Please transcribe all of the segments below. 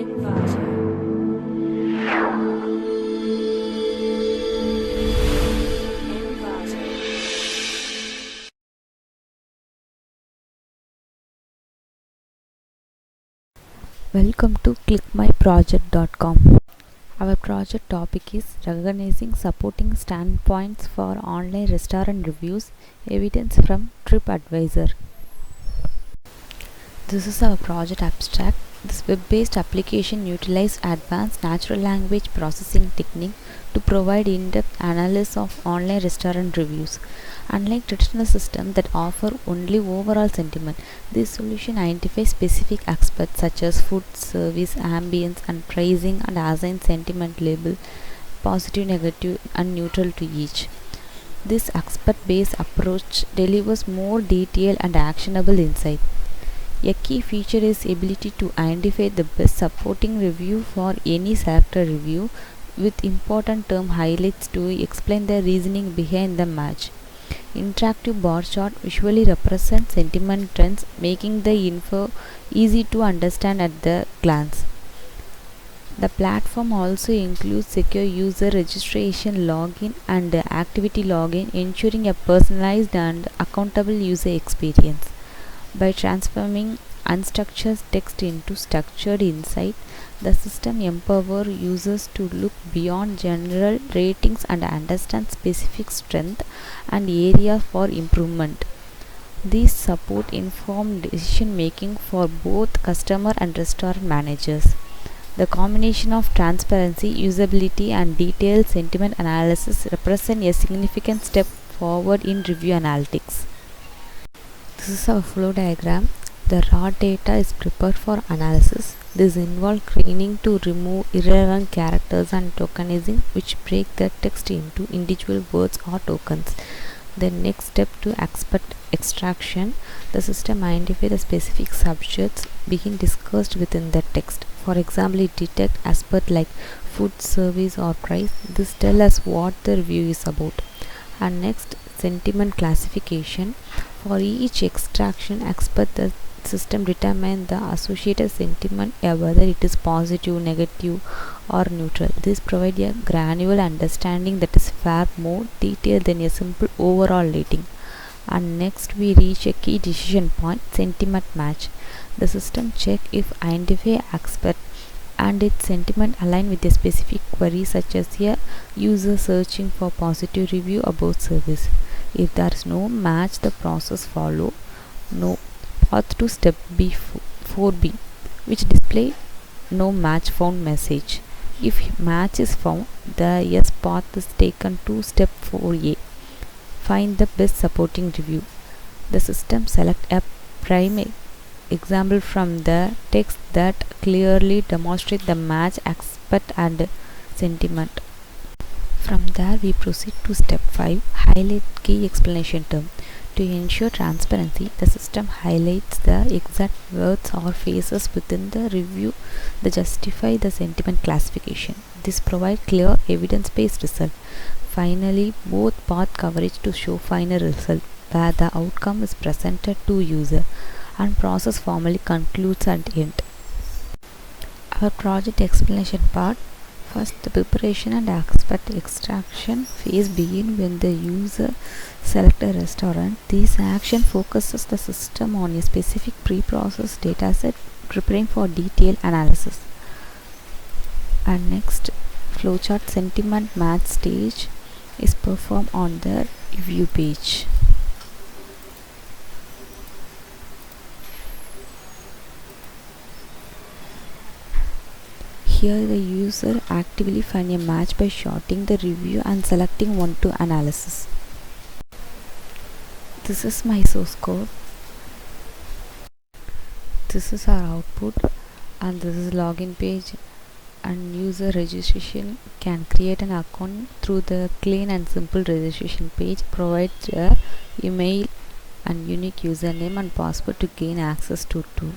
Welcome to ClickMyProject.com. Our project topic is recognizing supporting standpoints for online restaurant reviews, evidence from Tripadvisor. This is our project abstract. This web-based application utilizes advanced natural language processing technique to provide in-depth analysis of online restaurant reviews. Unlike traditional systems that offer only overall sentiment, this solution identifies specific aspects such as food, service, ambience, and pricing and assigns sentiment label positive, negative, and neutral to each. This expert-based approach delivers more detailed and actionable insight. A key feature is ability to identify the best supporting review for any selected review with important term highlights to explain the reasoning behind the match. Interactive bar chart visually represents sentiment trends, making the info easy to understand at the glance. The platform also includes secure user registration, login, and activity login, ensuring a personalized and accountable user experience. By transforming unstructured text into structured insight, the system empowers users to look beyond general ratings and understand specific strengths and areas for improvement. These support informed decision making for both customer and restaurant managers. The combination of transparency, usability, and detailed sentiment analysis represent a significant step forward in review analytics. This is our flow diagram. The raw data is prepared for analysis. This involves cleaning to remove irrelevant characters and tokenizing, which break the text into individual words or tokens. The next step to expert extraction, the system identifies the specific subjects being discussed within the text. For example, it detects aspects like food, service, or price. This tells us what the review is about. And next, sentiment classification. For each extraction aspect, the system determines the associated sentiment, whether it is positive, negative, or neutral. This provides a granular understanding that is far more detailed than a simple overall rating. And next, we reach a key decision point: sentiment match. The system checks if identified aspect and its sentiment align with a specific query, such as a user searching for positive review about service. If there is no match, the process follow no path to step B 4B, which display no match found message. If match is found, the yes path is taken to step 4A. Find the best supporting review. The system select a prime example from the text that clearly demonstrate the match aspect and sentiment. From there, we proceed to step 5, highlight key explanation term. To ensure transparency, the system highlights the exact words or phrases within the review that justify the sentiment classification. This provides clear evidence-based result. Finally, both path coverage to show final result, where the outcome is presented to user and process formally concludes at end. Our project explanation part. First, the preparation and aspect extraction phase begin when the user select a restaurant. This action focuses the system on a specific pre-processed dataset, preparing for detailed analysis. And next, flowchart sentiment match stage is performed on the review page. Here the user actively finds a match by sorting the review and selecting one to analysis. This is my source code. This is our output, and this is login page, and user registration can create an account through the clean and simple registration page. Provides a email and unique username and password to gain access to tool.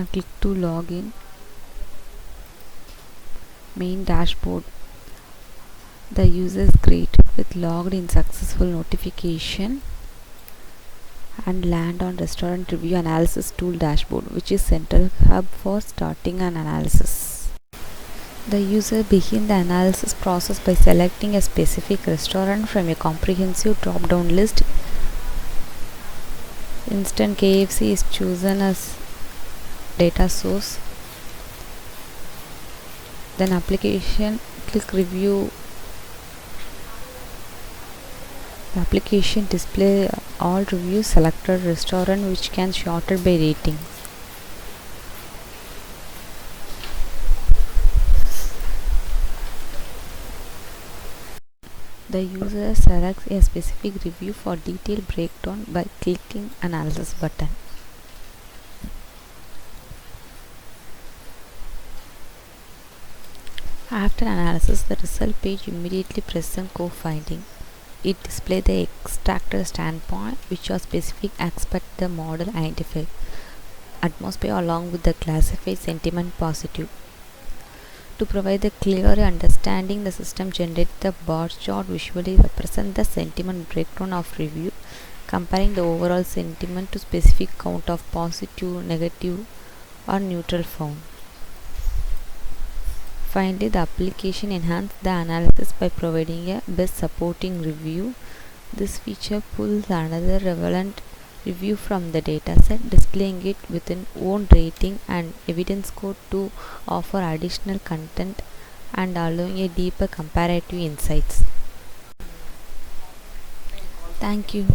and click to login. Main dashboard. The user is greeted with logged in successful notification and land on restaurant review analysis tool dashboard, which is central hub for starting an analysis. The user begin the analysis process by selecting a specific restaurant from a comprehensive drop-down list. Instant KFC is chosen as data source. Then application, click review. The application display all reviews selected restaurant which can sorted by rating. The user selects a specific review for detailed breakdown by clicking analysis button. After analysis, the result page immediately presents co-finding. It displays the extractor standpoint, which are specific aspect the model identified. Atmosphere along with the classified sentiment positive. To provide the clear understanding, the system generates the bar chart visually represent the sentiment breakdown of review, comparing the overall sentiment to specific count of positive, negative or neutral found. Finally, the application enhances the analysis by providing a best supporting review. This feature pulls another relevant review from the dataset, displaying it with an own rating and evidence code to offer additional content and allowing a deeper comparative insights. Thank you.